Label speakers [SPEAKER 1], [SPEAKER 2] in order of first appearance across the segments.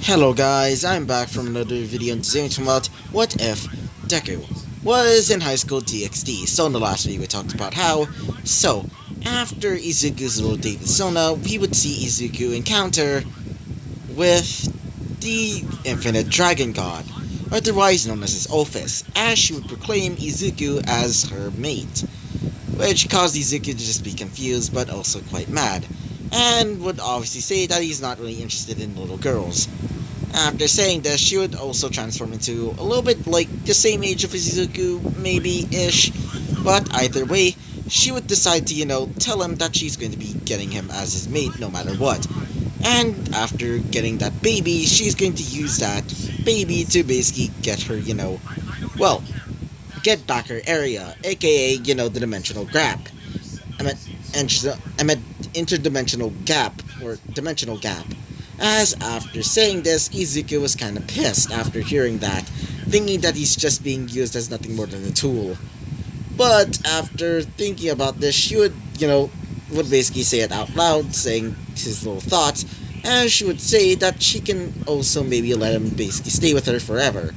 [SPEAKER 1] Hello guys, I'm back from another video and today we're talking about what if Deku was in high school DxD. So in the last video we talked about how, after Izuku's little date with Sona, we would see Izuku encounter with the Infinite Dragon God, otherwise known as his Ophis, as she would proclaim Izuku as her mate, which caused Izuku to just be confused but also quite mad, and would obviously say that he's not really interested in little girls. After saying this, she would also transform into a little bit like the same age of Izuku, maybe-ish, but either way, she would decide to, tell him that she's going to be getting him as his mate no matter what. And after getting that baby, she's going to use that baby to basically get her, get back her area, aka, the dimensional gap. I meant interdimensional gap, or dimensional gap. As after saying this, Izuku was kinda pissed after hearing that, thinking that he's just being used as nothing more than a tool. But after thinking about this, she would basically say it out loud, saying his little thoughts, and she would say that she can also maybe let him basically stay with her forever,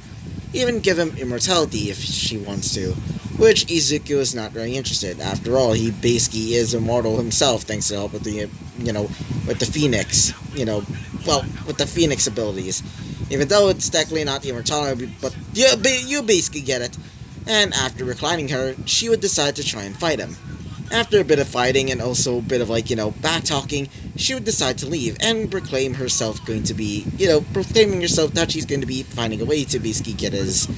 [SPEAKER 1] even give him immortality if she wants to, which Izuku is not very interested. After all, he basically is immortal himself thanks to help with the, with the Phoenix, with the Phoenix abilities. Even though it's technically not immortality, but you basically get it. And after reclining her, she would decide to try and fight him. After a bit of fighting and also a bit of back-talking, she would decide to leave and proclaiming herself that she's going to be finding a way to basically get his,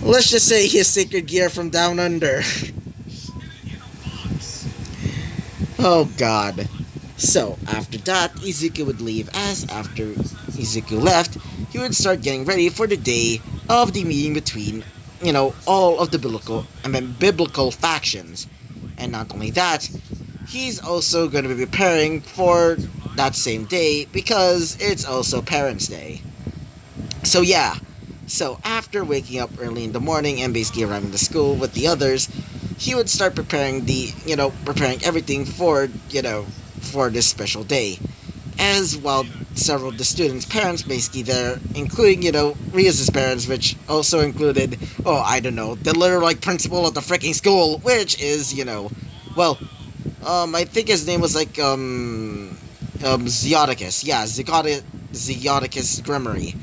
[SPEAKER 1] let's just say, his sacred gear from down under. Oh god. So, after that, Izuku would leave, as after Izuku left, he would start getting ready for the day of the meeting between, all of the biblical factions. And not only that, he's also going to be preparing for that same day, because it's also Parents' Day. So yeah, after waking up early in the morning and basically arriving to school with the others, he would start preparing preparing everything for this special day. As while several of the students' parents basically there, including, Rias' parents, which also included, the literal, principal of the freaking school, which is, I think his name was, Zeoticus. Yeah, Zeoticus Gremory.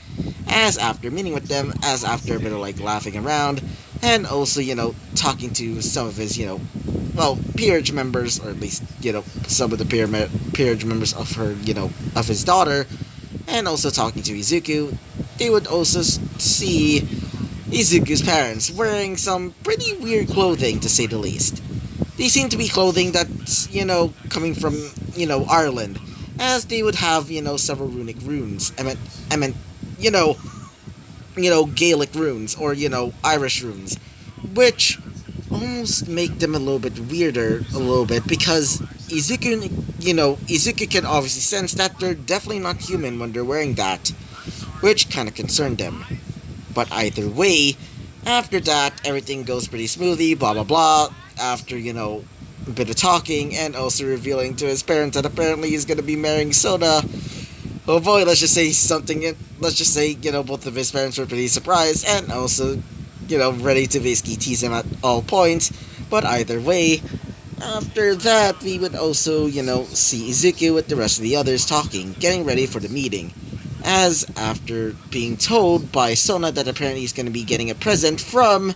[SPEAKER 1] As after meeting with them, as after a bit of, laughing around, and also, talking to some of his, peerage members, or at least, some of the peerage members of her, of his daughter, and also talking to Izuku, they would also see Izuku's parents wearing some pretty weird clothing, to say the least. They seem to be clothing that's, coming from, Ireland, as they would have, several runic runes. I meant, Gaelic runes, or, Irish runes, which almost make them a little bit weirder, because Izuku can obviously sense that they're definitely not human when they're wearing that, which kind of concerned him. But either way, after that, everything goes pretty smoothly, blah blah blah, after, a bit of talking, and also revealing to his parents that apparently he's gonna be marrying Soda. Oh boy, let's just say, both of his parents were pretty surprised, and also, ready to basically tease him at all points. But either way, after that, we would also, see Izuku with the rest of the others talking, getting ready for the meeting. As after being told by Sona that apparently he's going to be getting a present from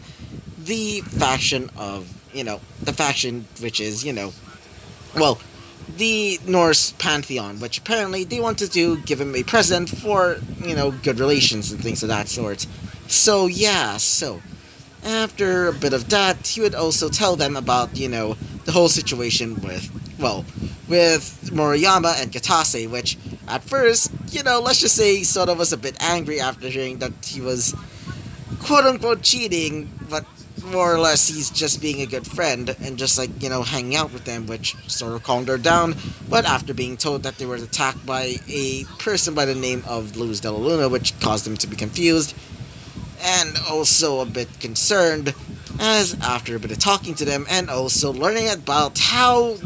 [SPEAKER 1] the faction of, the faction which is, the Norse Pantheon, which apparently they wanted to give him a present for, good relations and things of that sort. So yeah, after a bit of that, he would also tell them about, the whole situation with Moriyama and Katase, which at first, let's just say Soda was a bit angry after hearing that he was quote-unquote cheating, but more or less he's just being a good friend and just hanging out with them, which sort of calmed her down. But after being told that they were attacked by a person by the name of Luz de la Luna, which caused them to be confused and also a bit concerned, as after a bit of talking to them and also learning about how,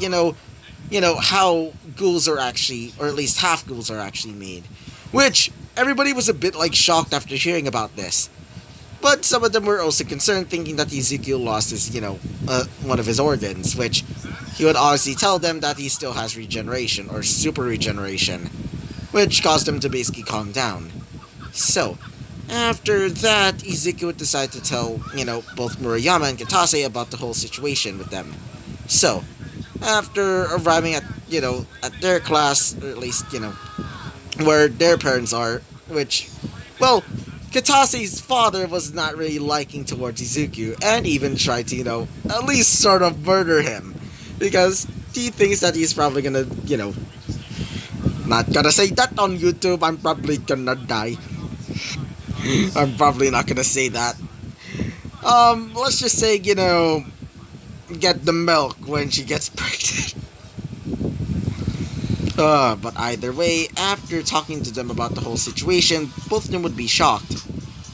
[SPEAKER 1] how ghouls are actually, or at least half ghouls are actually made, which everybody was a bit like shocked after hearing about this. But some of them were also concerned, thinking that Ezekiel lost his, one of his organs, which he would honestly tell them that he still has regeneration, or super regeneration, which caused them to basically calm down. So, after that, Ezekiel would decide to tell, both Murayama and Katase about the whole situation with them. So, after arriving at, at their class, or at least, where their parents are, which, well, Katase's father was not really liking towards Izuku, and even tried to, at least sort of murder him. Because he thinks that he's probably gonna, not gonna say that on YouTube, I'm probably gonna die. I'm probably not gonna say that. Let's just say, get the milk when she gets pregnant. But either way, after talking to them about the whole situation, both of them would be shocked.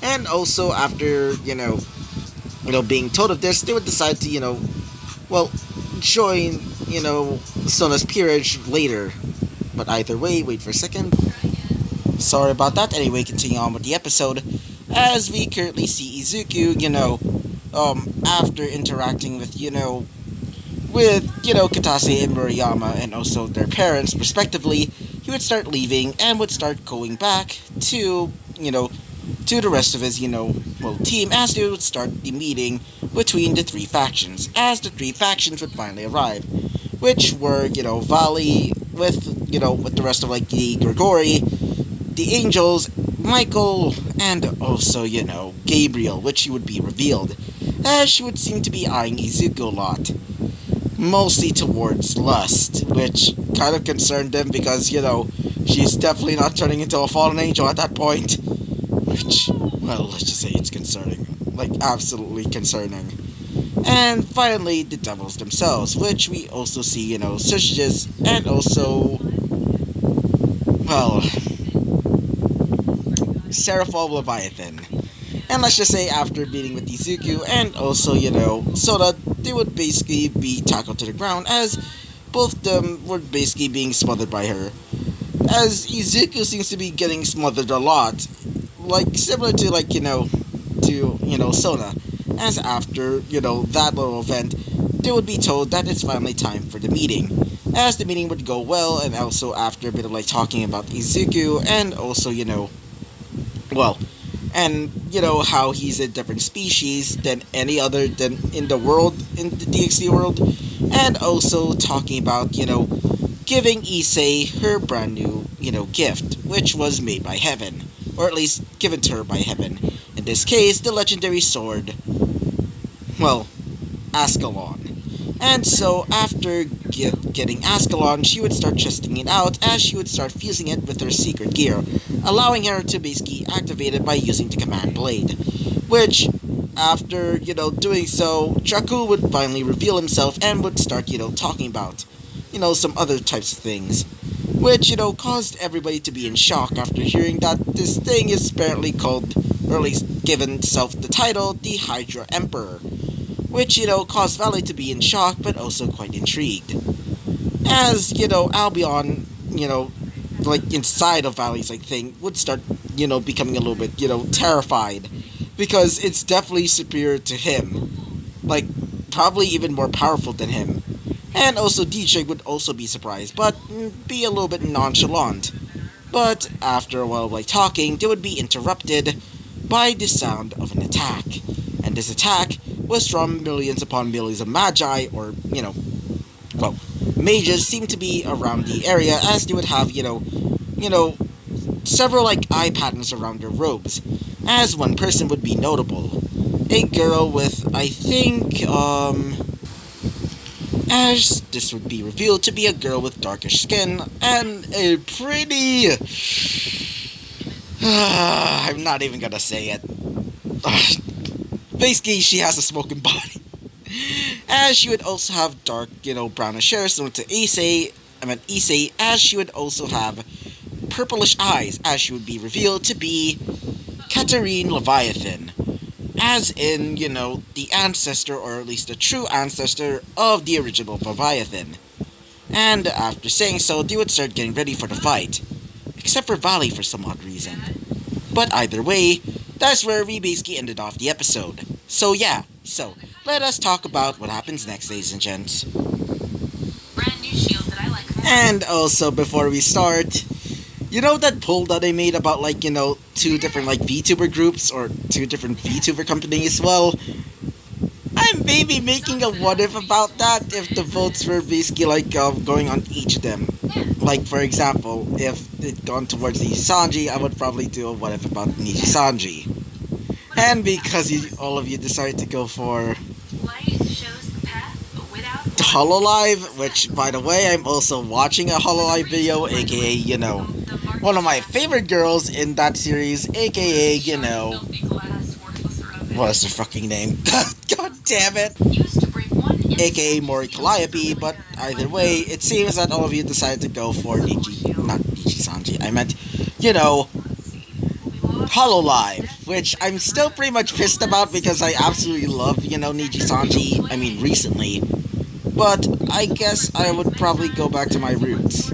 [SPEAKER 1] And also, after, being told of this, they would decide to, join, Sona's peerage later. But either way, wait for a second. Sorry about that. Anyway, continue on with the episode. As we currently see Izuku, after interacting with, Katase and Murayama and also their parents, respectively, he would start leaving and would start going back to, to the rest of his, team as they would start the meeting between the three factions, as the three factions would finally arrive, which were, Vali with the rest of, the Grigori, the Angels, Michael, and also, Gabriel, which she would be revealed, as she would seem to be eyeing Izuku a lot. Mostly towards lust, which kind of concerned them because, she's definitely not turning into a fallen angel at that point. Which, well, let's just say it's concerning. Absolutely concerning. And finally, the devils themselves, which we also see, Surges, and also, well, Seraphol Leviathan. And let's just say after meeting with Izuku and also, Sona, they would basically be tackled to the ground as both of them were basically being smothered by her. As Izuku seems to be getting smothered a lot, similar to, Sona. As after, that little event, they would be told that it's finally time for the meeting. As the meeting would go well, and also after a bit of, talking about Izuku and also, how he's a different species than any other than in the world, in the DxD world, and also talking about, giving Issei her brand new, gift, which was made by Heaven, or at least given to her by Heaven. In this case, the legendary sword, Ascalon. And so, after getting Ascalon, she would start testing it out as she would start fusing it with her secret gear, allowing her to basically activate it by using the command blade. Which, after, doing so, Jakku would finally reveal himself and would start, talking about, some other types of things. Which, caused everybody to be in shock after hearing that this thing is apparently called, or at least given itself the title, the Hydra Emperor. Which, caused Vali to be in shock, but also quite intrigued. As, Albion, inside of Vali's, thing, would start, becoming a little bit, terrified. Because it's definitely superior to him. Probably even more powerful than him. And also, DxD would also be surprised, but be a little bit nonchalant. But, after a while of, talking, they would be interrupted by the sound of an attack. And this attack was from millions upon millions of magi, or, mages seemed to be around the area, as they would have, several, eye patterns around their robes, as one person would be notable. A girl with, I think, as this would be revealed to be a girl with darkish skin, and a pretty... I'm not even gonna say it. Basically, she has a smoking body. As she would also have dark, brownish hair similar to Issei, as she would also have purplish eyes, as she would be revealed to be Katarine Leviathan. As in, the ancestor, or at least the true ancestor, of the original Leviathan. And after saying so, they would start getting ready for the fight. except for Vali for some odd reason. But either way, that's where we basically ended off the episode. So yeah, let us talk about what happens next, ladies and gents. And also, before we start, you know that poll that I made about, like, you know, 2 different, like, VTuber groups or 2 different VTuber companies? Well, I'm maybe making a what-if about that if the votes were basically, like, going on each of them. Like, for example, if it gone towards Nijisanji, I would probably do a what-if about Nijisanji. And because all of you decided to go for Hololive, which, by the way, I'm also watching a Hololive video, aka, you know, one of my favorite girls in that series, aka, you know, what is her fucking name? God damn it! Aka Mori Calliope, but either way, it seems that all of you decided to go for not Nijisanji, I meant, you know, Hololive, which I'm still pretty much pissed about because I absolutely love, you know, Nijisanji, I mean, recently. But I guess I would probably go back to my roots,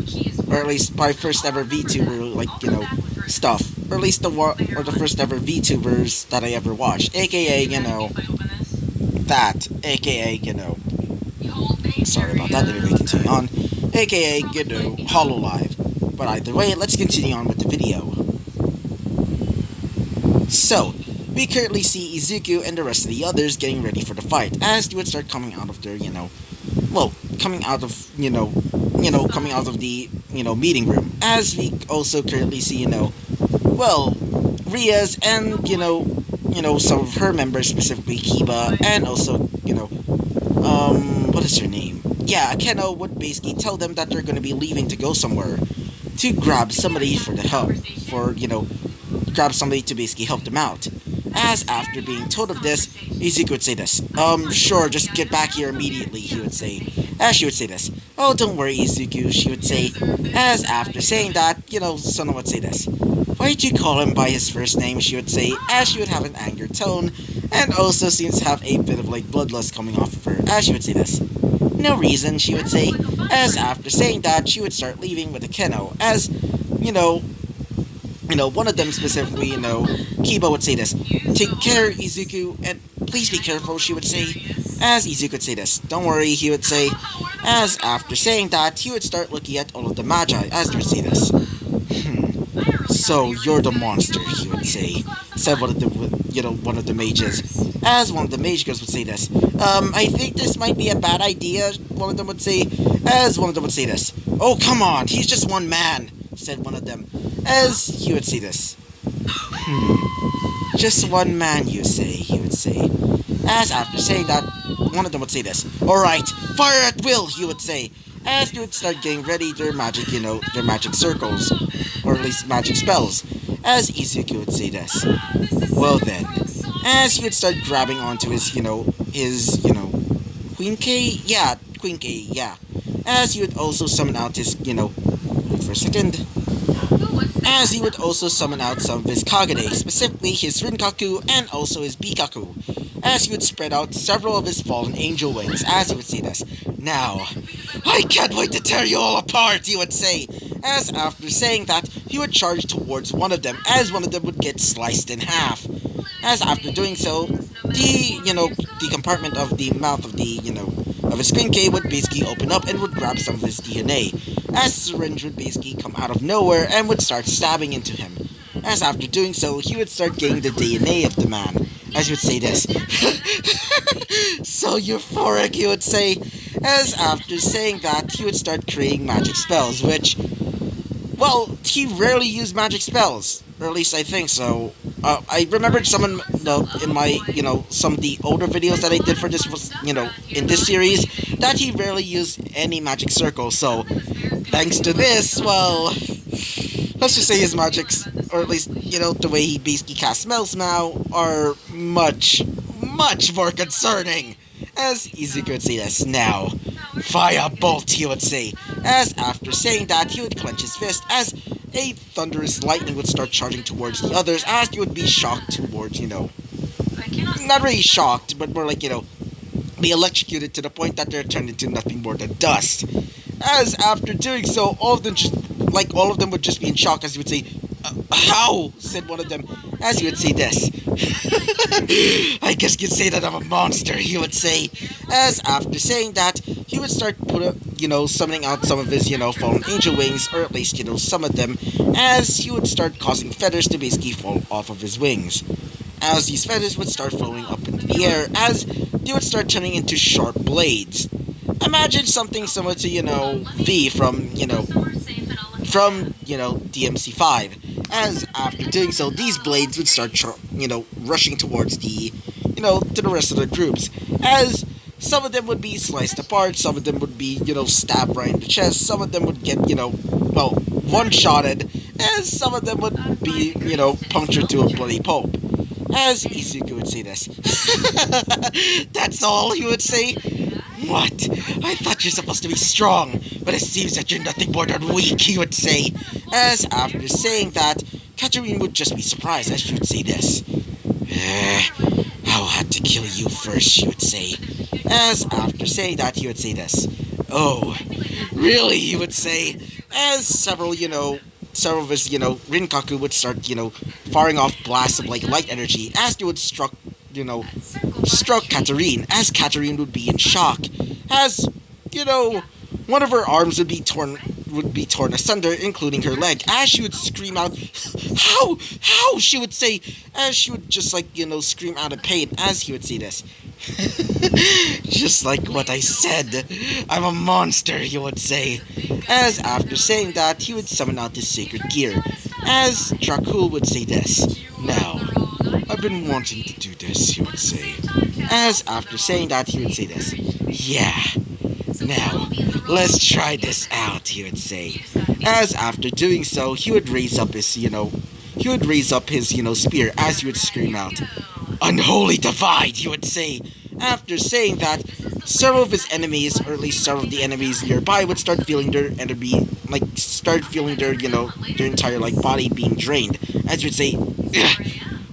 [SPEAKER 1] or at least my first ever VTuber, like, you know, stuff, or at least the first ever VTubers that I ever watched, aka, you know, aka, you know, sorry about that, let me continue on, aka, you know, Hololive. But either way, let's continue on with the video. So, we currently see Izuku and the rest of the others getting ready for the fight, as they would start coming out of their, you know, well, coming out of the, you know, meeting room, as we also currently see, you know, well, Rias and, you know, some of her members, specifically Kiba, and also, you know, what is her name? Yeah, Keno would basically tell them that they're going to be leaving to go somewhere to grab somebody for the help, grab somebody to basically help them out. As after being told of this, Izuku would say this, sure, just get back here immediately, he would say. As she would say this, oh, don't worry, Izuku, she would say. As after saying that, you know, Sona would say this, why did you call him by his first name, she would say, as she would have an angered tone, and also seems to have a bit of, like, bloodlust coming off of her, as she would say this. No reason, she would say. As after saying that, she would start leaving with a Keno, as, you know, one of them specifically, you know, Kiba would say this, take care, Izuku, and please be careful, she would say, as Izuku would say this, don't worry, he would say, as after saying that, he would start looking at all of the Magi, as they would say this. So, you're the monster, he would say, said one of the mages, as one of the mage girls would say this, I think this might be a bad idea, one of them would say, as one of them would say this, oh, come on, he's just one man, said one of them, as he would say this. Just one man, you say, he would say. As after saying that, one of them would say this. Alright, fire at will, he would say. As they would start getting ready their magic, you know, their magic circles, or at least magic spells. As Izuku would say this. Well then, as he would start grabbing onto his, Queen K? Yeah, Queen K, yeah. As he would also summon out his, wait for a second. As he would also summon out some of his Kagane, specifically his Rinkaku and also his Bikaku, as he would spread out several of his fallen angel wings, as he would say this. Now, I can't wait to tear you all apart, he would say, as after saying that, he would charge towards one of them, as one of them would get sliced in half. As after doing so, the compartment of the mouth of of his Queen K would basically open up and would grab some of his DNA, as syringe would basically come out of nowhere and would start stabbing into him. As after doing so, he would start getting the DNA of the man, as he would say this. So euphoric, he would say, as after saying that, he would start creating magic spells, which, well, he rarely used magic spells, or at least I think so. I remembered someone, in my, some of the older videos that I did for this, in this series, that he rarely used any magic circles, so, thanks to this, well, let's just say his magics, or at least, the way he basically casts spells now, are much, much more concerning. As Izuku would say this. Now, fire bolt, he would say. As after saying that, he would clench his fist as a thunderous lightning would start charging towards the others, as he would be shocked towards, not really shocked, but more like, be electrocuted to the point that they're turned into nothing more than dust. As after doing so, all of them just like all of them would just be in shock as he would say, "How?" said one of them, as he would say this. "I guess you'd say that I'm a monster," he would say, as after saying that, he would start summoning out some of his, fallen angel wings, or at least, some of them, as he would start causing feathers to basically fall off of his wings. As these feathers would start floating up into the air, as they would start turning into sharp blades. Imagine something similar to, V from DMC5, as after doing so, these blades would start, rushing towards to the rest of the groups, as some of them would be sliced apart, some of them would be, stabbed right in the chest, some of them would get, one-shotted, as some of them would be, punctured to a bloody pulp. As Izuku would say this. "That's all," he would say. "What? I thought you're supposed to be strong, but it seems that you're nothing more than weak," he would say. As after saying that, Katarine would just be surprised as she would say this. "I'll have to kill you first," she would say. As after saying that, he would say this. "Oh, really?" he would say. As several of his, Rinkaku would start, firing off blasts of, light energy as they would struck Katarine, as Katarine would be in shock, as, one of her arms would be torn asunder, including her leg, as she would scream out, How? She would say, as she would just, scream out of pain, as he would say this. "Just like what I said, I'm a monster," he would say. As after saying that, he would summon out his sacred gear, as Dracul would say this. "Now, I've been wanting to do this," he would say. As after saying that, he would say this. "Yeah. Now, let's try this out," he would say. As after doing so, he would raise up his, spear, as he would scream out, "Unholy divide," he would say. After saying that, several of his enemies, or at least several of the enemies nearby, would start feeling their enemy, their entire, body being drained. As he would say,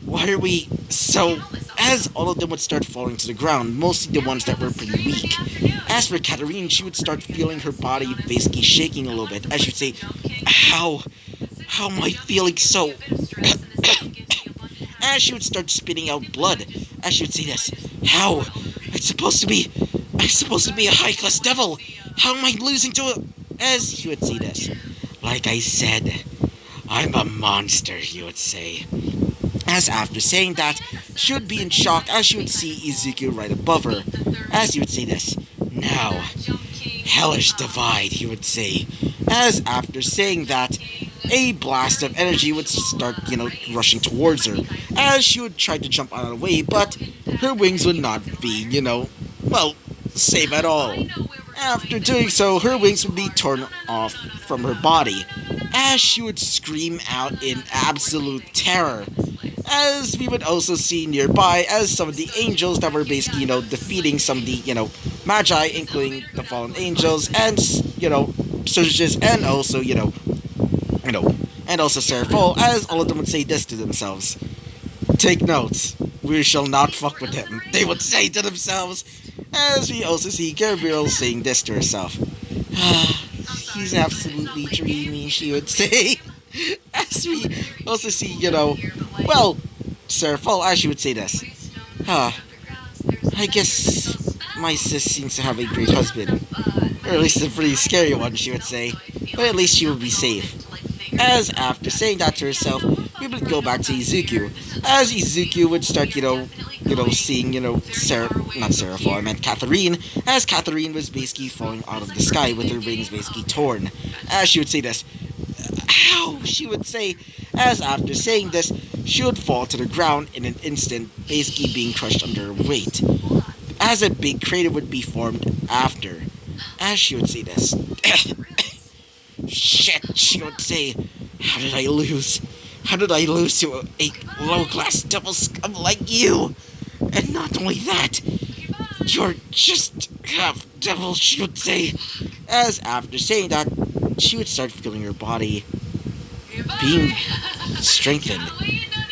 [SPEAKER 1] "Why are we so..." As all of them would start falling to the ground, mostly the ones that were pretty weak. As for Katarine, she would start feeling her body basically shaking a little bit, as she would say, How am I feeling so..." As she would start spitting out blood, as she would say this. "How? I'm supposed to be a high-class devil. How am I losing to a..." As he would say this. "Like I said, I'm a monster," he would say. As after saying that, she would be in shock as she would see Izuku right above her. As he would say this. "Now, hellish divide," he would say. As after saying that, a blast of energy would start, rushing towards her, as she would try to jump out of the way, but her wings would not be, safe at all. After doing so, her wings would be torn off from her body, as she would scream out in absolute terror. As we would also see nearby, as some of the angels that were basically, defeating some of the, magi, including the fallen angels, and, surges, and also, and also Seraphol, as all of them would say this to themselves. "Take notes, we shall not fuck with him," they would say to themselves, as we also see Gabriel saying this to herself. "He's absolutely dreamy," she would say. As we also see, Seraphol, as she would say this. "I guess my sis seems to have a great husband. Or at least a pretty scary one," she would say. "But at least she will be safe." As after saying that to herself, we would go back to Izuku. As Izuku would start, seeing, not Seraphol, I meant Katarine, as Katarine was basically falling out of the sky with her wings basically torn. As she would say this. "Ow!" she would say. As after saying this, she would fall to the ground in an instant, basically being crushed under her weight. As a big crater would be formed after. As she would say this. "Shit," she would say. How did I lose? How did I lose to a low-class devil scum like you? And not only that, you're just half devil," she would say. As after saying that, she would start feeling her body being strengthened.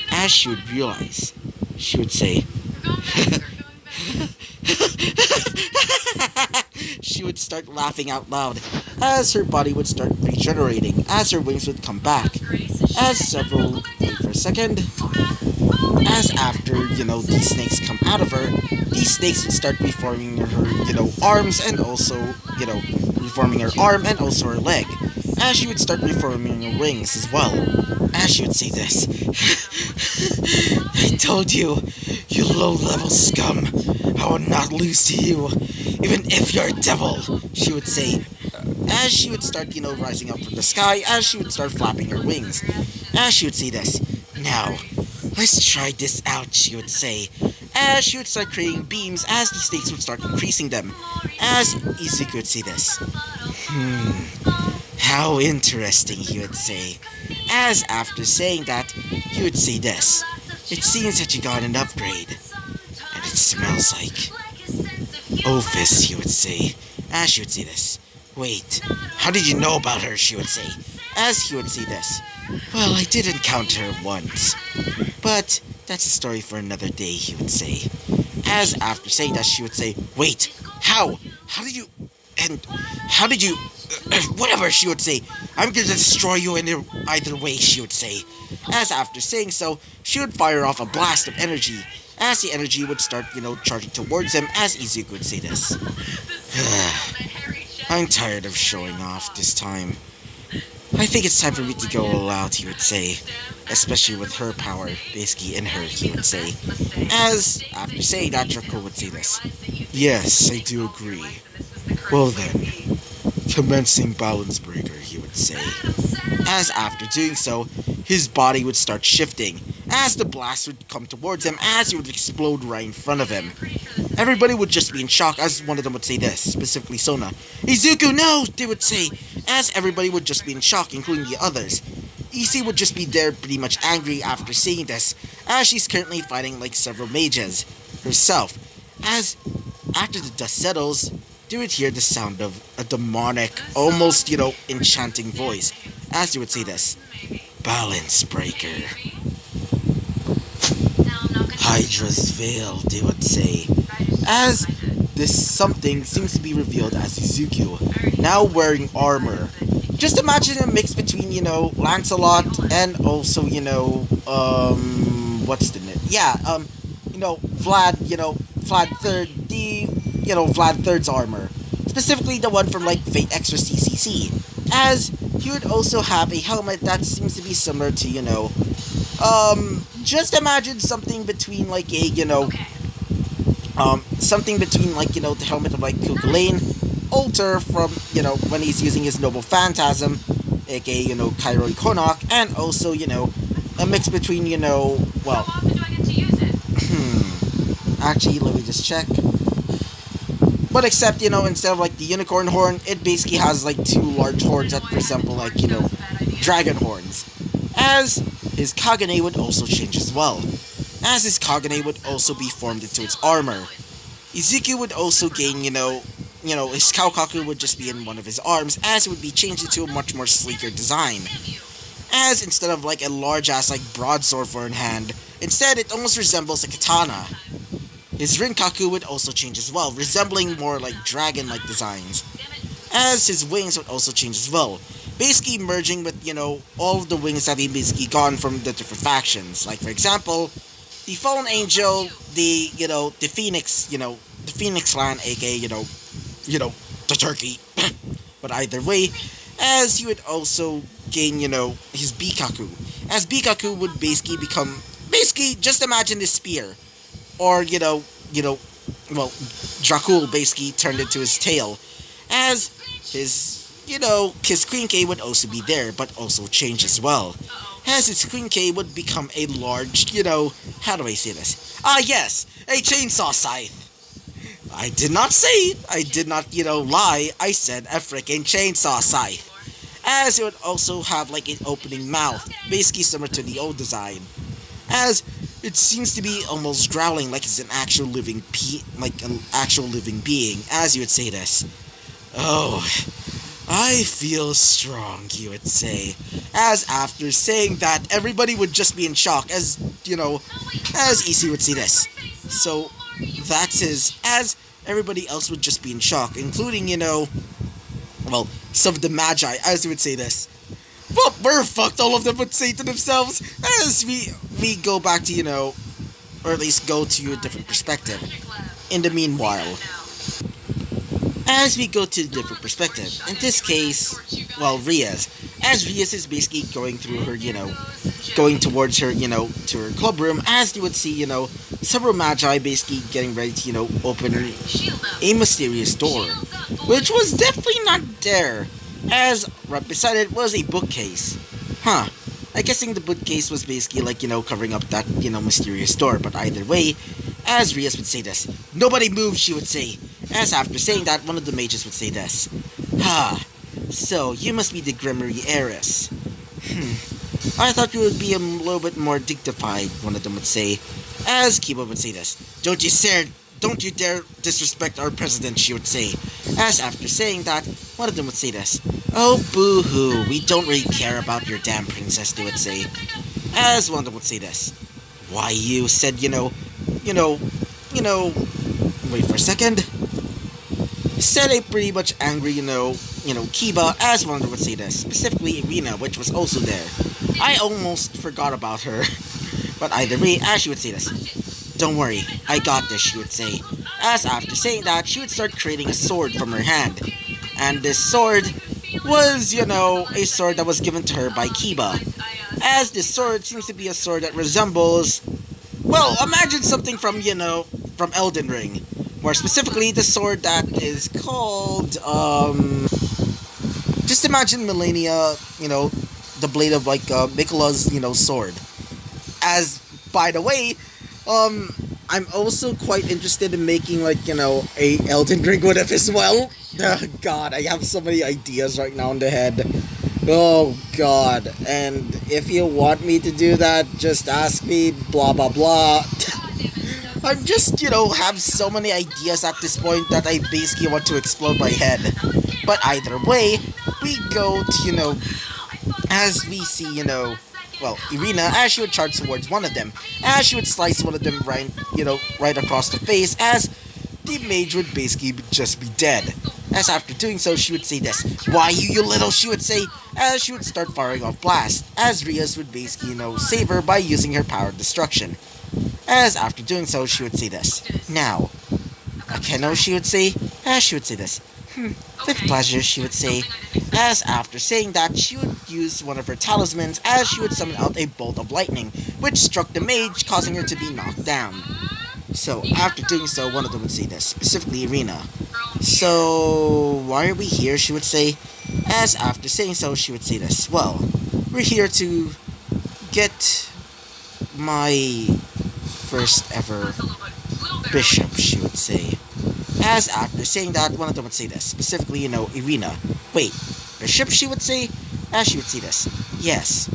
[SPEAKER 1] As she would realize, she would say, she would start laughing out loud, as her body would start regenerating, as her wings would come back, as several, wait for a second, as after, these snakes come out of her, these snakes would start reforming her, arms and also, reforming her arm and also her leg, as she would start reforming her wings as well, as she would say this. I told you, you low-level scum, I will not lose to you, even if you're a devil, she would say, as she would start, rising up from the sky, as she would start flapping her wings, as she would say this. Now, let's try this out, she would say, as she would start creating beams, as the snakes would start increasing them, as Izuku would say this. How interesting, he would say, as after saying that, he would say this. It seems that you got an upgrade, and it smells like Ophis, he would say, as she would say this. Wait, how did you know about her, she would say, as he would say this. Well, I did encounter her once, but that's a story for another day, he would say. As after saying that, she would say, wait, how? How did you, whatever, she would say. I'm gonna destroy you in either way, she would say. As after saying so, she would fire off a blast of energy, as the energy would start, charging towards him, as Izuku would say this. I'm tired of showing off this time. I think it's time for me to go all out, he would say. Especially with her power, basically in her, he would say. As, after saying that, Draco would say this. Yes, I do agree. Well then, commencing balance breaker, he would say. As after doing so, his body would start shifting, as the blast would come towards him, as he would explode right in front of him. Everybody would just be in shock, as one of them would say this, specifically Sona. Izuku, no! They would say, as everybody would just be in shock, including the others. Issei would just be there pretty much angry after seeing this, as she's currently fighting like several mages herself. As after the dust settles, they would hear the sound of a demonic, almost, enchanting voice, as they would say this. Balance breaker. Hydra's veil, they would say. As this something seems to be revealed as Izuku, now wearing armor. Just imagine a mix between, Lancelot and also, what's the name? Yeah, Vlad, Vlad Third, Vlad Third's armor. Specifically the one from, Fate Extra CCC. As he would also have a helmet that seems to be similar to, just imagine something between, something between, the helmet of, Kukulane, Alter from, when he's using his Noble Phantasm, aka, Kairo Konok, and also, a mix between, well, actually, let me just check. But except, instead of, the unicorn horn, it basically has, two large horns that resemble, dragon horns. As his Kagane would also change as well. As his Kagane would also be formed into its armor. Izuku would also gain, his Kaukaku would just be in one of his arms, as it would be changed into a much more sleeker design. As instead of, a large-ass, broadsword for in hand, instead it almost resembles a katana. His Rinkaku would also change as well, resembling more dragon-like designs. As his wings would also change as well, basically merging with, all of the wings that he basically gotten from the different factions. Like, for example, the Fallen Angel, the Phoenix, the Phoenix clan, aka, the Turkey. But either way, as he would also gain, his Bikaku. As Bikaku would basically become, just imagine this spear. Or, well, Dracul basically turned into his tail. As his, his Queen K would also be there, but also change as well. As his Queen K would become a large, how do I say this? Ah, yes, a chainsaw scythe. I did not lie, I said a freaking chainsaw scythe. As it would also have, an opening mouth, basically similar to the old design. As it seems to be almost growling like it's an actual living being, as you would say this. Oh, I feel strong, he would say. As after saying that, everybody would just be in shock, as Issei would say this. So, that's his, as everybody else would just be in shock, including, well, some of the magi, as you would say this. Well, we're fucked, all of them would say to themselves, as we go back to, or at least go to a different perspective. In the meanwhile, as we go to a different perspective, in this case, well, Rias, as Rias is basically going through her, going towards her, to her club room, as you would see, several magi basically getting ready to, open a mysterious door, which was definitely not there, as right beside it was a bookcase. Huh. I guessing the bookcase was basically like, covering up that, mysterious door, but either way, as Rias would say this, nobody move, she would say, as after saying that, one of the mages would say this. Ha, so you must be the Grimoire heiress. I thought you would be a little bit more dignified, one of them would say, as Kiba would say this. Don't you dare disrespect our president, she would say, as after saying that, one of them would say this. Oh, boo-hoo, we don't really care about your damn princess, they would say, as one of them would say this. Why, you said, wait for a second, said a pretty much angry, Kiba, as one of them would say this, specifically Irina, which was also there. I almost forgot about her, but either way, as she would say this. Don't worry, I got this, she would say, as after saying that, she would start creating a sword from her hand, and this sword was, a sword that was given to her by Kiba, as this sword seems to be a sword that resembles, well, imagine something from, from Elden Ring, more specifically, the sword that is called, just imagine Millennia, the blade of, like, Mikola's, sword, as, by the way, I'm also quite interested in making, like, a Elden Ring with it as well. God, I have so many ideas right now in the head. Oh, God. And if you want me to do that, just ask me, blah, blah, blah. I'm just, have so many ideas at this point that I basically want to explode my head. But either way, we go to, as we see, well, Irina, as she would charge towards one of them, as she would slice one of them right, right across the face, as the mage would basically just be dead. As after doing so, she would say this, why you little, she would say, as she would start firing off blasts, as Rias would basically, save her by using her power of destruction. As after doing so, she would say this, now, Akeno, she would say, as she would say this, with pleasure, she would say, as after saying that, she would use one of her talismans as she would summon out a bolt of lightning, which struck the mage, causing her to be knocked down. So, after doing so, one of them would say this, specifically Irina. So, why are we here, she would say, as after saying so, she would say this, well, we're here to get my first ever bishop, she would say. As after saying that, one of them would say this, specifically, Irina. Wait, bishop, she would say? As she would say this. Yes,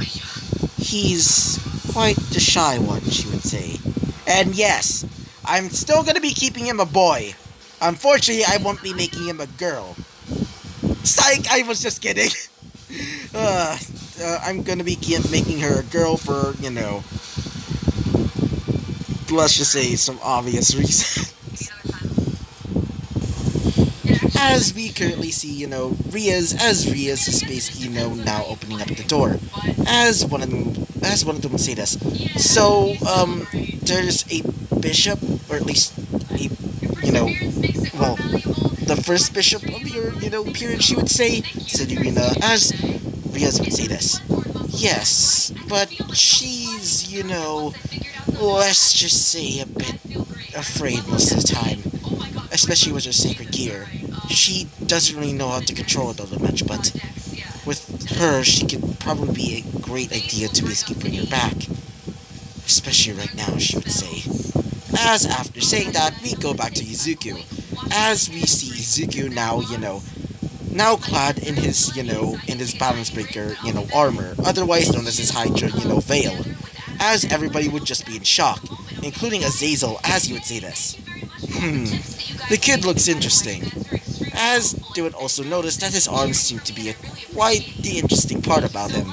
[SPEAKER 1] he's quite the shy one, she would say. And yes, I'm still gonna be keeping him a boy. Unfortunately, I won't be making him a girl. Psych, I was just kidding. I'm gonna be making her a girl for, let's just say some obvious reasons. As we currently see, Rias is basically, now opening up the door. As one of them would say this. So, there's a bishop, or at least a, well, the first bishop of your, period, she would say, said Irina, as Rias would say this. Yes, but she's, let's just say a bit afraid most of the time. Especially with her sacred gear. She doesn't really know how to control it all that much, but with her, she could probably be a great idea to basically bring her back. Especially right now, she would say. As after saying that, we go back to Izuku. As we see Izuku now, now clad in his, in his balance breaker, armor, otherwise known as his Hydra, veil. As everybody would just be in shock, including Azazel, as he would say this. The kid looks interesting. As they would also notice that his arms seemed to be quite the interesting part about him.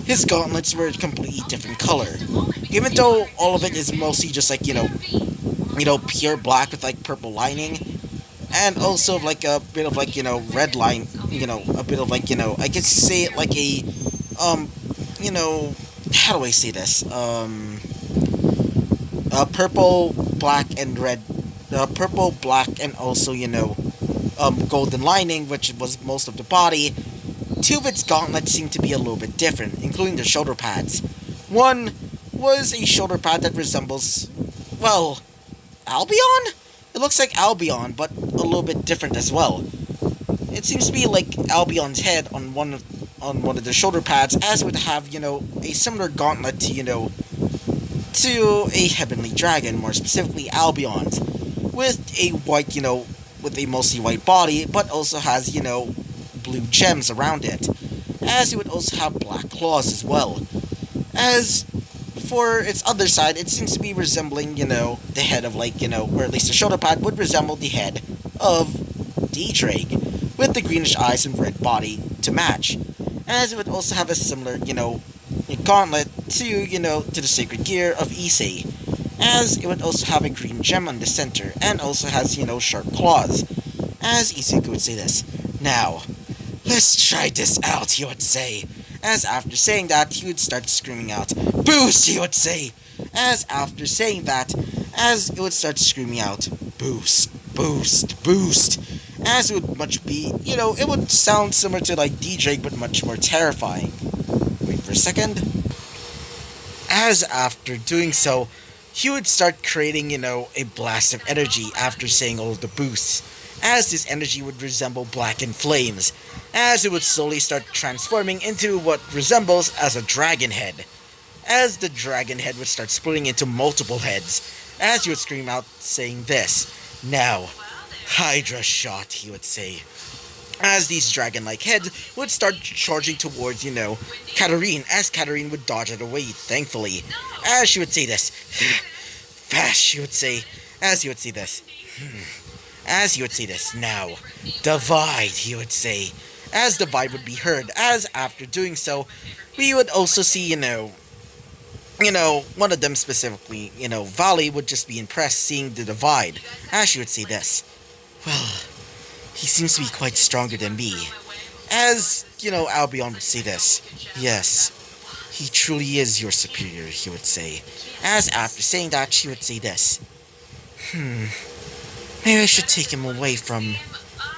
[SPEAKER 1] His gauntlets were a completely different color. Even though all of it is mostly just like, pure black with like purple lining. And also like a bit of like, red line, a bit of like, I guess say it like a, you know, how do I say this? Purple, black, and red. Purple, black, and also, golden lining, which was most of the body. Two of its gauntlets seemed to be a little bit different, including the shoulder pads. One was a shoulder pad that resembles, well, Albion? It looks like Albion, but a little bit different as well. It seems to be like Albion's head on one of the shoulder pads, as it would have, a similar gauntlet to a heavenly dragon, more specifically Albion's, with a white, with a mostly white body, but also has, blue gems around it, as it would also have black claws as well. As for its other side, it seems to be resembling, the head of, like, or at least the shoulder pad would resemble the head of DxD, with the greenish eyes and red body to match, as it would also have a similar, gauntlet to, to the sacred gear of Issei, as it would also have a green gem on the center, and also has, sharp claws, as Izuku would say this. Now, let's try this out, he would say, as after saying that, he would start screaming out, "Boost!" he would say, as after saying that, as it would start screaming out, "Boost, boost, boost," as it would much be, it would sound similar to like DxD, but much more terrifying. Wait for a second. As after doing so, he would start creating, a blast of energy after saying all of the boosts, as this energy would resemble blackened flames, as it would slowly start transforming into what resembles as a dragon head, as the dragon head would start splitting into multiple heads, as he would scream out saying this. Now, Hydra shot, he would say, as these dragon-like heads would start charging towards, Katarine, as Katarine would dodge it away, thankfully, as she would say this. Fast, she would say, as he would say this. As he would say this. Now, divide, he would say, as divide would be heard, as after doing so, we would also see, one of them specifically, Vali would just be impressed seeing the divide, as she would say this. Well, he seems to be quite stronger than me. As, Albion would say this. Yes, he truly is your superior, he would say. As after saying that, she would say this. Maybe I should take him away from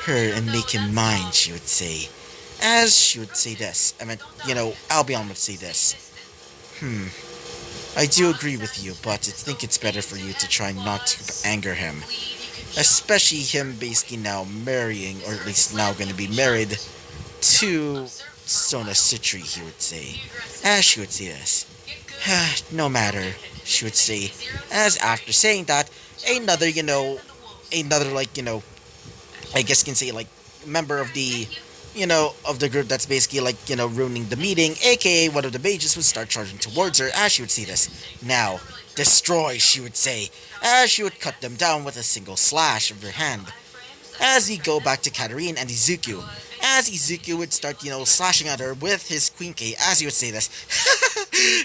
[SPEAKER 1] her and make him mine, she would say. As she would say this. Albion would say this. I do agree with you, but I think it's better for you to try not to anger him. Especially him basically now marrying, or at least now going to be married, to Sona Citri, he would say. As she would say this. No matter, she would say. As after saying that, another, I guess you can say, like, member of the, of the group that's basically, like, ruining the meeting, aka one of the mages would start charging towards her, as she would say this. Now, destroy, she would say, as she would cut them down with a single slash of her hand. As we go back to Katarine and Izuku, as Izuku would start, slashing at her with his Queen K, as he would say this.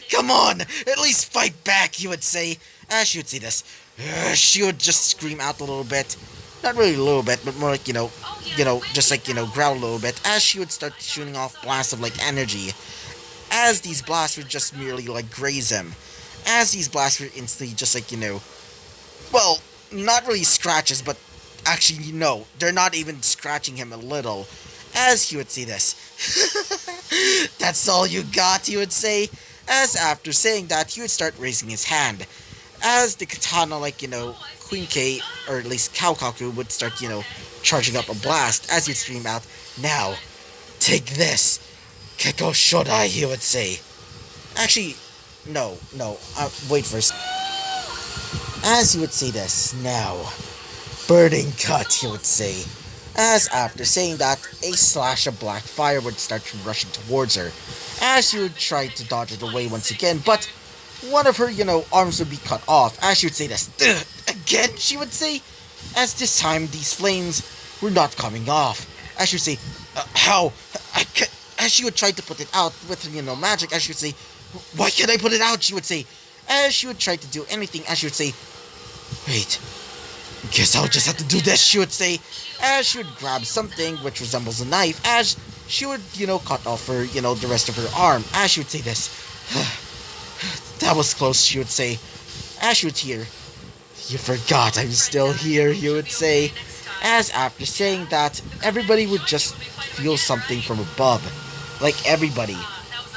[SPEAKER 1] Come on, at least fight back, he would say, as she would say this. She would just scream out a little bit. Not really a little bit, but more like, just like, growl a little bit, as she would start shooting off blasts of, like, energy, as these blasts would just merely, like, graze him, as these blasts would instantly just, like, well, not really scratches, but actually, they're not even scratching him a little, as he would say this. That's all you got, he would say, as after saying that, he would start raising his hand, as the katana, like, Queen K, or at least Kaukaku, would start, charging up a blast, as he'd scream out, now, take this, Keko Shodai, he would say. Actually, no, wait for a second. As he would say this, now, burning cut, he would say, as after saying that, a slash of black fire would start rushing towards her, as she would try to dodge it away once again, but one of her, arms would be cut off, as she would say this. Again, she would say, as this time these flames were not coming off, as she would say, how? As she would try to put it out with, magic, as she would say, why can't I put it out, she would say, as she would try to do anything, as she would say, wait, Guess I'll just have to do this, she would say, as she would grab something which resembles a knife, as she would, cut off her, the rest of her arm, as she would say this. That was close, she would say, as she would hear. You forgot I'm still here, he would say, as after saying that, everybody would just feel something from above. Like everybody.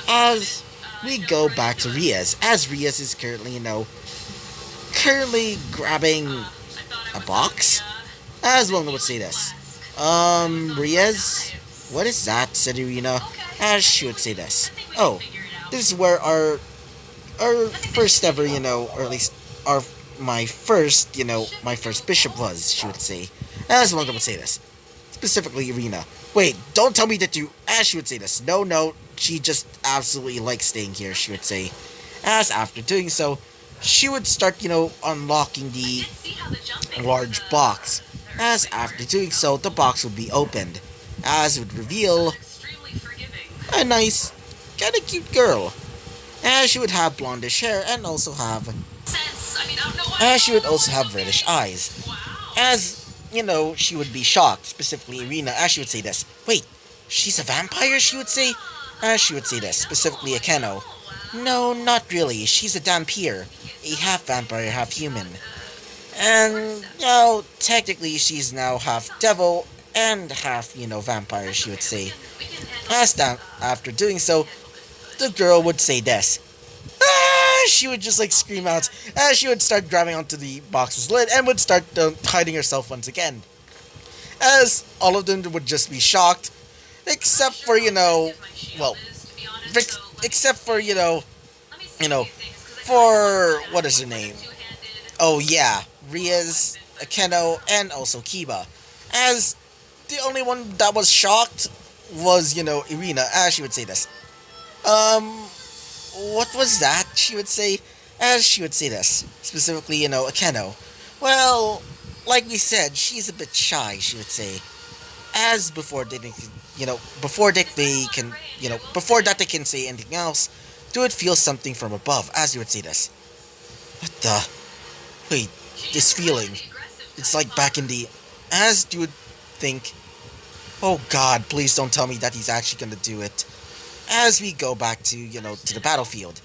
[SPEAKER 1] As we go back to Rias, as Rias is currently, currently grabbing a box? As one would say this. Rias? What is that? Said Irina. As she would say this. Oh, this is where our first ever, or at least my first bishop was, she would say. As one would say this. Specifically Irina. Wait, don't tell me that you... As she would say this. No, she just absolutely likes staying here, she would say. As after doing so, she would start, unlocking the large box. As after doing so, the box would be opened. As it would reveal a nice, kinda cute girl. As she would have blondish hair and also have... As she would also have reddish eyes. As, she would be shocked, specifically Irina, as she would say this. Wait, she's a vampire, she would say? As she would say this, specifically Akeno. No, not really, she's a Dampier. A half vampire, half human. And, technically she's now half devil and half, vampire, she would say. As after doing so, the girl would say this. Ah! She would just scream out as she would start grabbing onto the box's lid and would start hiding herself once again. As all of them would just be shocked, except for, except for, for, what is her name? Oh yeah, Rias, Akeno, and also Kiba. As the only one that was shocked was, Irina, as she would say this. What was that? She would say, as she would say this. Specifically, Akeno. Well, like we said, she's a bit shy, she would say. As before they before that they can say anything else, they would feel something from above, as you would say this. What the? Wait, this feeling. It's like back in the... As you would think, oh god, please don't tell me that he's actually gonna do it. As we go back to, to the battlefield.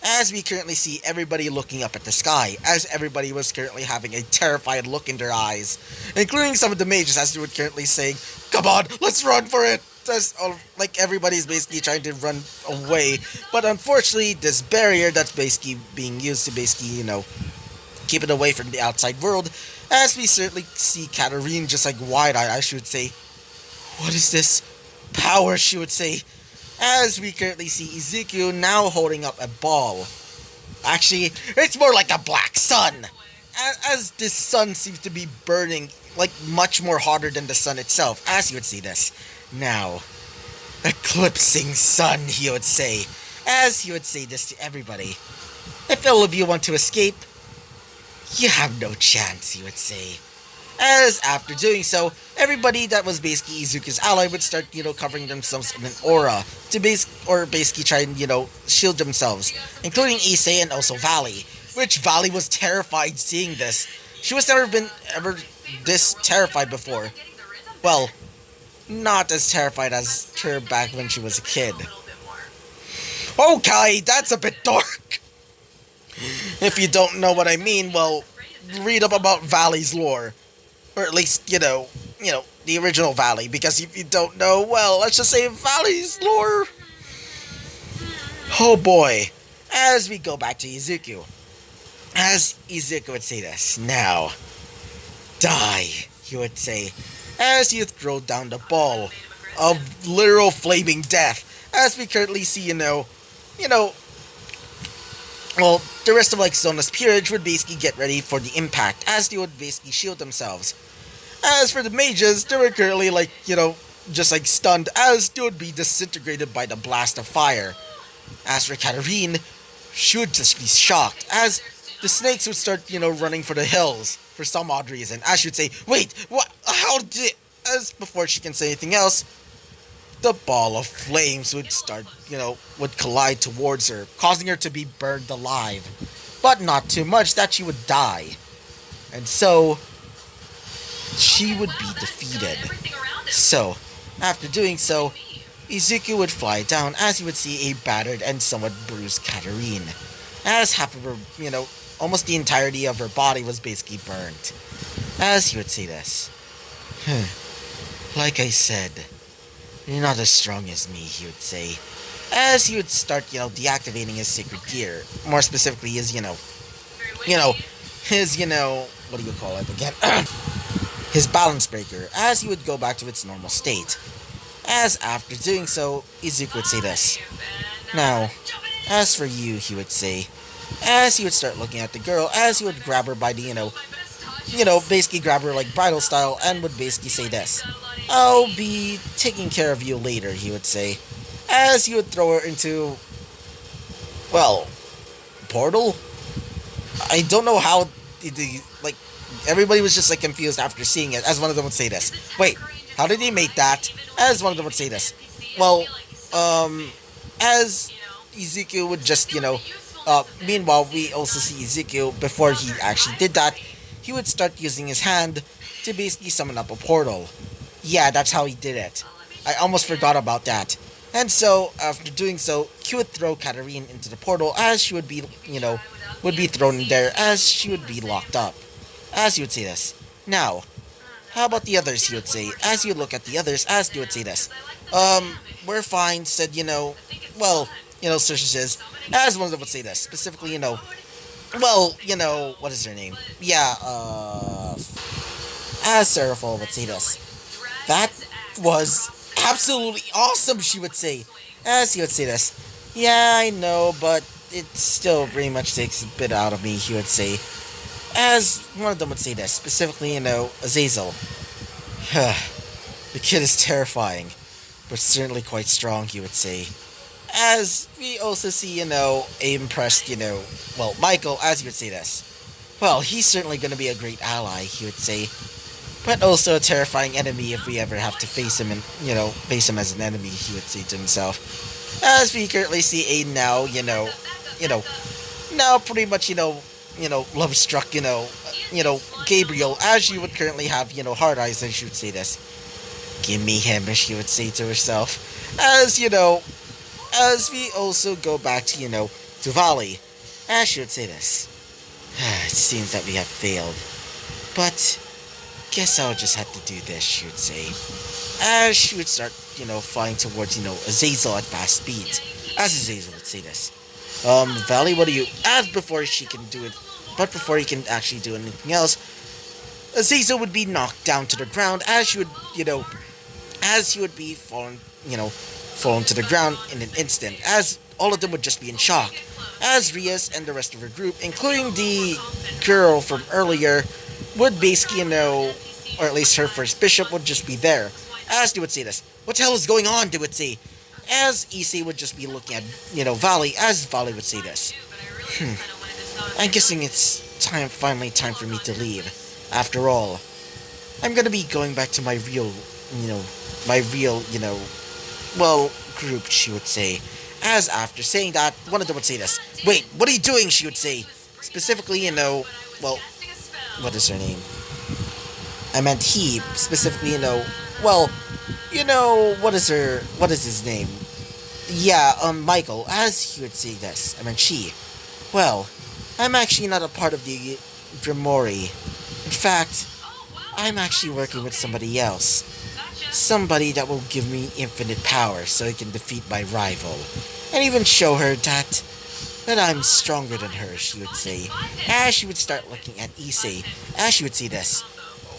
[SPEAKER 1] As we currently see everybody looking up at the sky, as everybody was currently having a terrified look in their eyes, including some of the mages, as they were currently saying, come on, let's run for it! As, like everybody's basically trying to run away, but unfortunately, this barrier that's basically being used to basically, keep it away from the outside world, as we certainly see Katarine just wide-eyed, I should say. What is this? Power, she would say. As we currently see Izuku now holding up a ball. Actually, it's more like a black sun. As this sun seems to be burning, much more hotter than the sun itself, as you would see this. Now, eclipsing sun, he would say. As he would say this to everybody. If all of you want to escape, you have no chance, he would say. As after doing so, everybody that was basically Izuku's ally would start, covering themselves in an aura to basically try and, shield themselves, including Issei and also Vali, which Vali was terrified seeing this. She was never been ever this terrified before. Well, not as terrified as her back when she was a kid. Okay, that's a bit dark. If you don't know what I mean, well, read up about Vali's lore. Or at least, the original Vali. Because if you don't know, well, let's just say Vali's lore. Oh boy. As we go back to Izuku. As Izuku would say this. Now, die, he would say. As he would throw down the ball of literal flaming death. As we currently see, well, the rest of Zona's peerage would basically get ready for the impact, as they would basically shield themselves. As for the mages, they were currently just stunned, as they would be disintegrated by the blast of fire. As for Katarine, she would just be shocked, as the snakes would start, running for the hills, for some odd reason. As she would say, wait, what, how did, as before she can say anything else, the ball of flames would start, would collide towards her, causing her to be burned alive. But not too much that she would die. And so, she would be defeated. So, after doing so, Izuku would fly down as he would see a battered and somewhat bruised Katarine, as half of her, almost the entirety of her body was basically burned. As he would say this, like I said, you're not as strong as me, he would say, as he would start, deactivating his sacred gear, more specifically his, his, what do you call it again? His balance breaker, as he would go back to its normal state. As after doing so, Izuku would say this. Now, as for you, he would say, as he would start looking at the girl, as he would grab her by the, basically grab her like bridal style, and would basically say this. I'll be taking care of you later, he would say, as he would throw her into, well, portal? I don't know how, everybody was just, confused after seeing it, as one of them would say this. Wait, how did he make that? As one of them would say this. Well, as Izuku would just, meanwhile, we also see Izuku, before he actually did that, he would start using his hand to basically summon up a portal. Yeah, that's how he did it. I almost forgot about that. And so, after doing so, he would throw Katarine into the portal, as she would be, would be thrown in there, as she would be locked up. As he would say this. Now, how about the others, he would say, as you look at the others, as he would say this. We're fine, said, Circes, as one of them would say this, specifically, what is her name? Yeah, as Seraphol would say this. That was absolutely awesome, she would say, as he would say this. Yeah, I know, but it still pretty much takes a bit out of me, he would say. As one of them would say this, specifically, Azazel. The kid is terrifying, but certainly quite strong, he would say. As we also see, a impressed, Michael, as he would say this. Well, he's certainly going to be a great ally, he would say, but also a terrifying enemy if we ever have to face him and, face him as an enemy, he would say to himself. As we currently see a now, now pretty much, love struck, Gabriel, as she would currently have, hard eyes, and she would say this. Give me him, she would say to herself. As, as we also go back to, to Vali, as she would say this. It seems that we have failed. But, guess I'll just have to do this, she would say. As she would start, flying towards, Azazel at fast speeds. As Azazel would say this. Vali, what do you... As before she can do it... But before he can actually do anything else, Azazel would be knocked down to the ground as she would, as he would be fallen to the ground in an instant, as all of them would just be in shock. As Rias and the rest of her group, including the girl from earlier, would basically, or at least her first bishop would just be there. As they would say this. What the hell is going on, they would say. As Issei would just be looking at, Vali, as Vali would say this. I'm guessing it's finally time for me to leave. After all, I'm gonna be going back to my real, group, she would say. As after saying that, one of them would say this. Wait, what are you doing, she would say. Specifically, what is her name? I meant he, specifically, what is his name? Yeah, Michael, as he would say this. I meant she. Well, I'm actually not a part of the Grimoire. In fact, I'm actually working with somebody else. Somebody that will give me infinite power so I can defeat my rival. And even show her that I'm stronger than her, she would say. As she would start looking at Issei, as she would say this.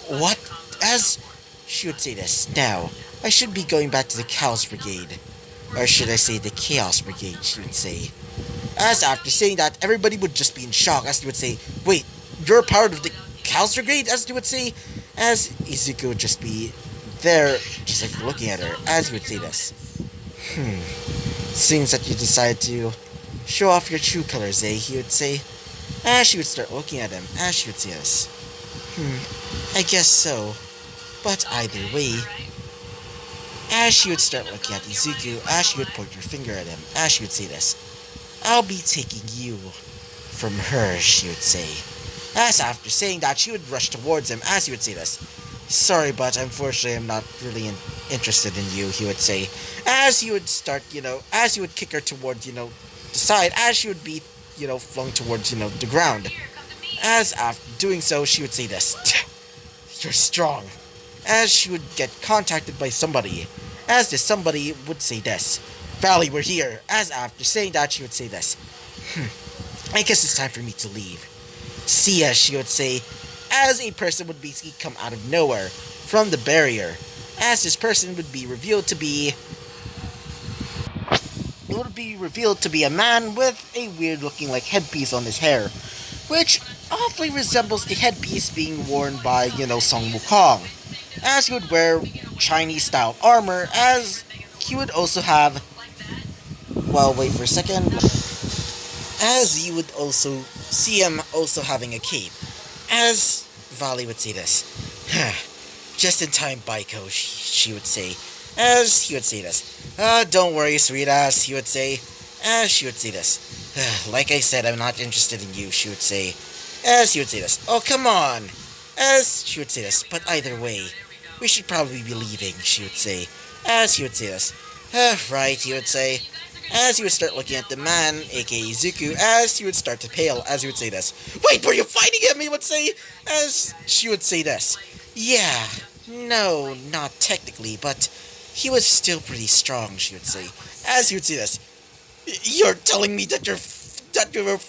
[SPEAKER 1] What? As she would say this. Now, I should be going back to the Chaos Brigade. Or should I say the Chaos Brigade, she would say. As after saying that, everybody would just be in shock, as they would say, wait, you're part of the Chaos Brigade, as they would say, as Izuku would just be there, just looking at her, as he would say this. Seems that you decided to show off your true colors, eh, he would say. As she would start looking at him, as she would say this. I guess so. But either way, as she would start looking at Izuku, as she would point her finger at him, as she would say this. I'll be taking you from her, she would say. As after saying that, she would rush towards him, as he would say this. Sorry, but unfortunately I'm not really interested in you, he would say. As he would start, as he would kick her towards, the side, as she would be, flung towards, the ground. As after doing so, she would say this. You're strong. As she would get contacted by somebody. As this somebody would say this. Vali, we're here. As after saying that, she would say this. I guess it's time for me to leave. See ya, she would say, as a person would basically come out of nowhere from the barrier. As this person would be revealed to be... It would be revealed to be a man with a weird looking like headpiece on his hair, which awfully resembles the headpiece being worn by, Song Wukong, as he would wear Chinese style armor, as he would also have, well, wait for a second, as you would also see him also having a cape, as Vali would say this. Just in time, Baiko, she would say, as he would say this. Don't worry, sweet ass, he would say, as she would say this. Like I said, I'm not interested in you, she would say, as he would say this. Oh, come on, as she would say this. But either way, we should probably be leaving, she would say, as he would say this. Right, he would say, as he would start looking at the man, aka Zuku, as he would start to pale, as he would say this. Wait, were you fighting him, he would say, as she would say this. Yeah, no, not technically, but he was still pretty strong, she would say, as he would say this. You're telling me that you were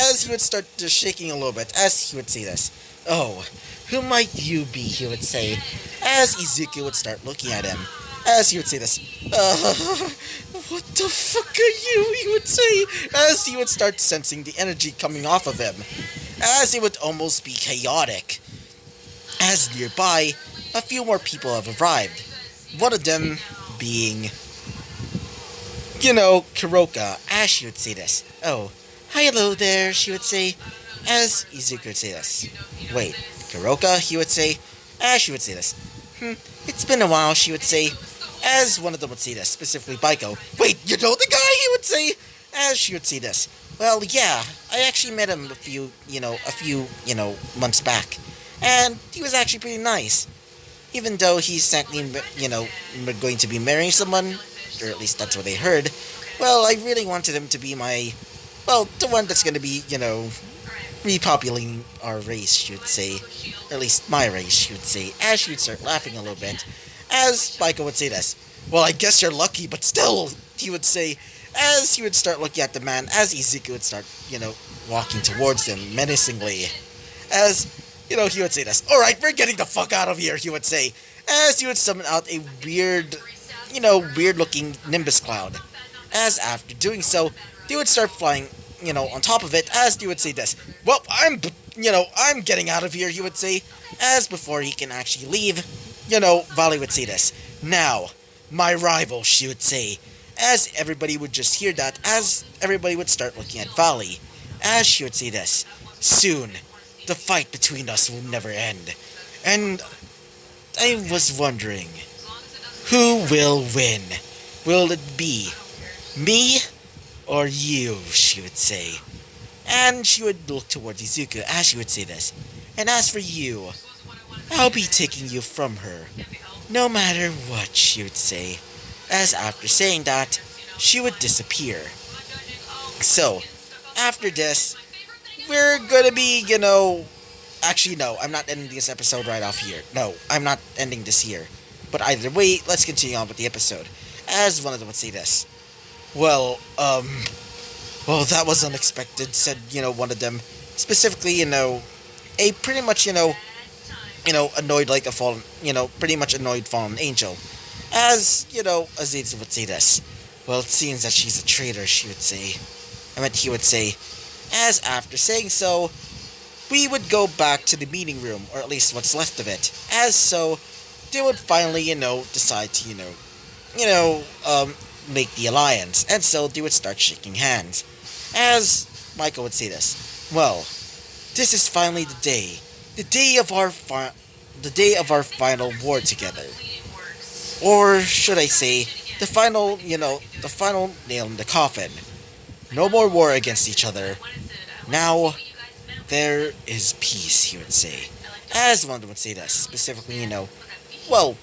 [SPEAKER 1] as he would start to shaking a little bit, as he would say this. Oh, who might you be, he would say, as Izuku would start looking at him, as he would say this. What the fuck are you, he would say, as he would start sensing the energy coming off of him, as it would almost be chaotic, as nearby, a few more people have arrived, one of them being, Kuroka, as she would say this. Oh, hello there, she would say, as Izuku would say this. Wait, Kuroka, he would say, as she would say this. It's been a while, she would say, as one of them would say this, specifically Baiko. Wait, you know the guy, he would say, as she would say this. Well, yeah, I actually met him a few months back, and he was actually pretty nice. Even though he's technically, going to be marrying someone, or at least that's what they heard, well, I really wanted him to be the one that's going to be, repopulating our race, she would say. Or at least my race, she would say, as she would start laughing a little bit, as Baiko would say this. Well, I guess you're lucky, but still, he would say, as he would start looking at the man, as Izuku would start, walking towards him menacingly, as, he would say this. Alright, we're getting the fuck out of here, he would say, as he would summon out a weird looking Nimbus cloud. As after doing so, they would start flying, on top of it, as they would say this. Well, I'm getting out of here, he would say, as before he can actually leave, Vali would say this. Now, my rival, she would say, as everybody would just hear that, as everybody would start looking at Vali, as she would say this. Soon, the fight between us will never end. And I was wondering, who will win? Will it be me or you, she would say. And she would look towards Izuku as she would say this. And as for you, I'll be taking you from her, no matter what, she would say. As after saying that, she would disappear. So, after this, we're gonna be, actually no, I'm not ending this episode right off here. No, I'm not ending this here. But either way, let's continue on with the episode. As one of them would say this. Well, that was unexpected, said, one of them. Specifically, a pretty much, annoyed like a fallen, pretty much annoyed fallen angel. As, Aziz would say this. Well, it seems that she's a traitor, she would say. He would say. As after saying so, we would go back to the meeting room, or at least what's left of it. As so, they would finally, decide to, make the alliance. And so they would start shaking hands. As Michael would say this. Well, this is finally the day. The day of our final war together. Or should I say, the final nail in the coffin. No more war against each other. Now, there is peace, he would say. as one would say this, specifically, well,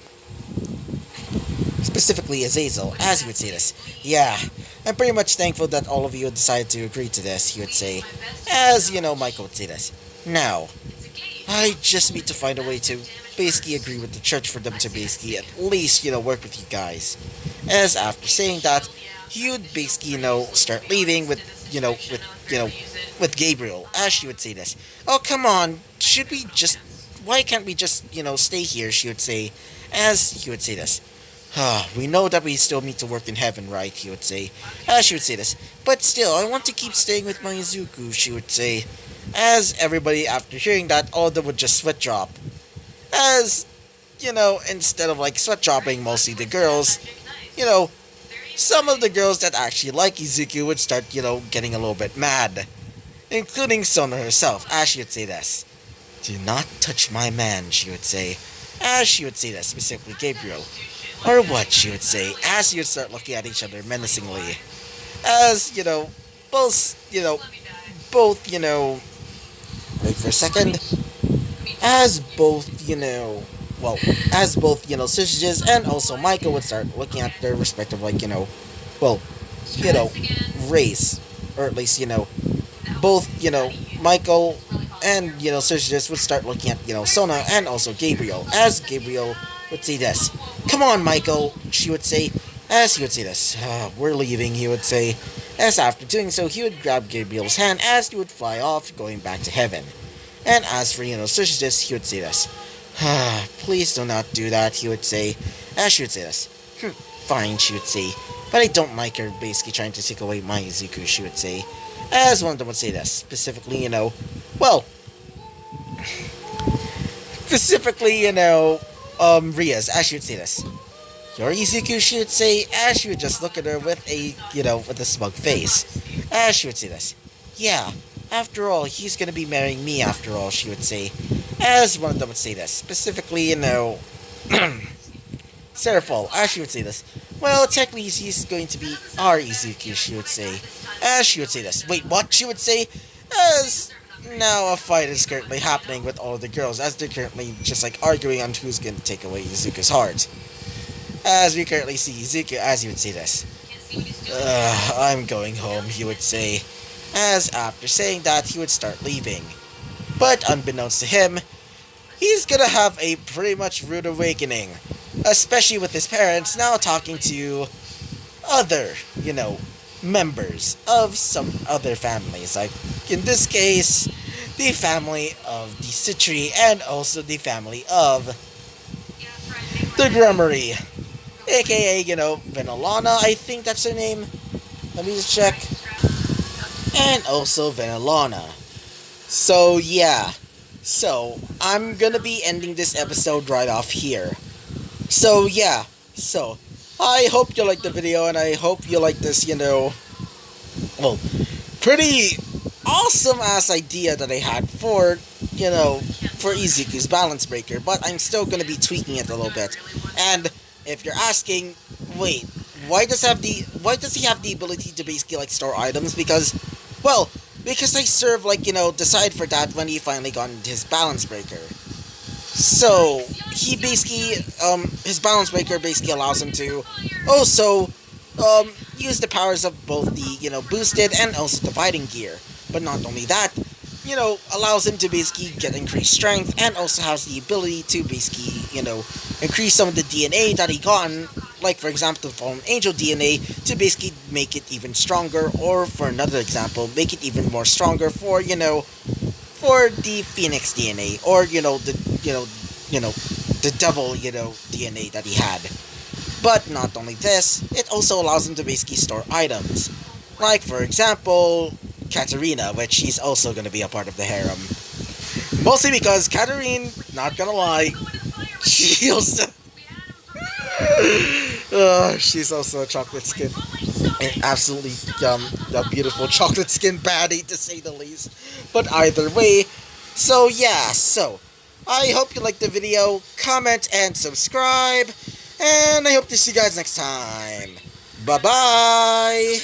[SPEAKER 1] specifically Azazel, as he would say this. Yeah, I'm pretty much thankful that all of you decided to agree to this, he would say, as, Michael would say this. Now, I just need to find a way to basically agree with the church for them to basically at least, work with you guys. As after saying that, he would basically, start leaving with Gabriel, as she would say this. Oh, come on, why can't we just, stay here, she would say, as he would say this. We know that we still need to work in heaven, right, he would say, as she would say this. But still, I want to keep staying with my Izuku, she would say, as everybody, after hearing that, all of them would just sweat drop. As, instead of, sweat dropping mostly the girls, some of the girls that actually like Izuku would start, getting a little bit mad. Including Sona herself, as she would say this. Do not touch my man, she would say. As she would say this, specifically Gabriel. Or what, she would say, as you would start looking at each other menacingly. As, both, wait for a second. As both, Syzygus and also Michael would start looking at their respective, race. Or at least, both, Michael and, Syzygus would start looking at, Sona and also Gabriel. As Gabriel would say this. Come on, Michael, she would say. As he would say this. We're leaving, he would say. As after doing so, he would grab Gabriel's hand as he would fly off, going back to heaven. And as for, Syzygus, he would say this. Please do not do that, he would say. As she would say this. Fine, she would say. But I don't like her basically trying to take away my Izuku, she would say. As one of them would say this. Specifically, Rias, as she would say this. Your Izuku, she would say, as she would just look at her with a smug face. As she would say this. Yeah, after all, he's gonna be marrying me after all, she would say. As one of them would say this. Specifically, Seraphol, as she would say this. Well, technically, he's going to be our Izuku, she would say. As she would say this. Wait, what? She would say. As now a fight is currently happening with all of the girls, as they're currently just arguing on who's going to take away Izuku's heart. As we currently see Izuku, as he would say this. I'm going home, he would say. As after saying that, he would start leaving. But unbeknownst to him, he's gonna have a pretty much rude awakening. Especially with his parents now talking to other, members of some other families. Like, in this case, the family of the Citri and also the family of the Grummery. AKA, Venolana, I think that's her name. Let me just check. And also Venolana. So, yeah. So, I'm gonna be ending this episode right off here. So, yeah. So, I hope you liked the video, and I hope you like this, pretty awesome-ass idea that I had for Izuku's balance breaker, but I'm still gonna be tweaking it a little bit. And if you're asking, wait, why does he have the ability to basically, store items? Because I serve, decide for that when he finally got into his balance breaker. So, he basically, his balance breaker basically allows him to also, use the powers of both the, boosted and also the fighting gear. But not only that, allows him to basically get increased strength and also has the ability to basically, increase some of the DNA that he gotten, like for example the Fallen Angel DNA, to basically make it even stronger, or for another example, make it even more stronger for, for the Phoenix DNA, or, the devil, DNA that he had. But not only this, it also allows him to basically store items. Like, for example, Katarina, which she's also going to be a part of the harem. Mostly because Katarine, not gonna lie, she's also a chocolate skin. An absolutely a beautiful chocolate skin baddie, to say the least. But either way, so yeah, I hope you liked the video, comment and subscribe, and I hope to see you guys next time. Bye-bye!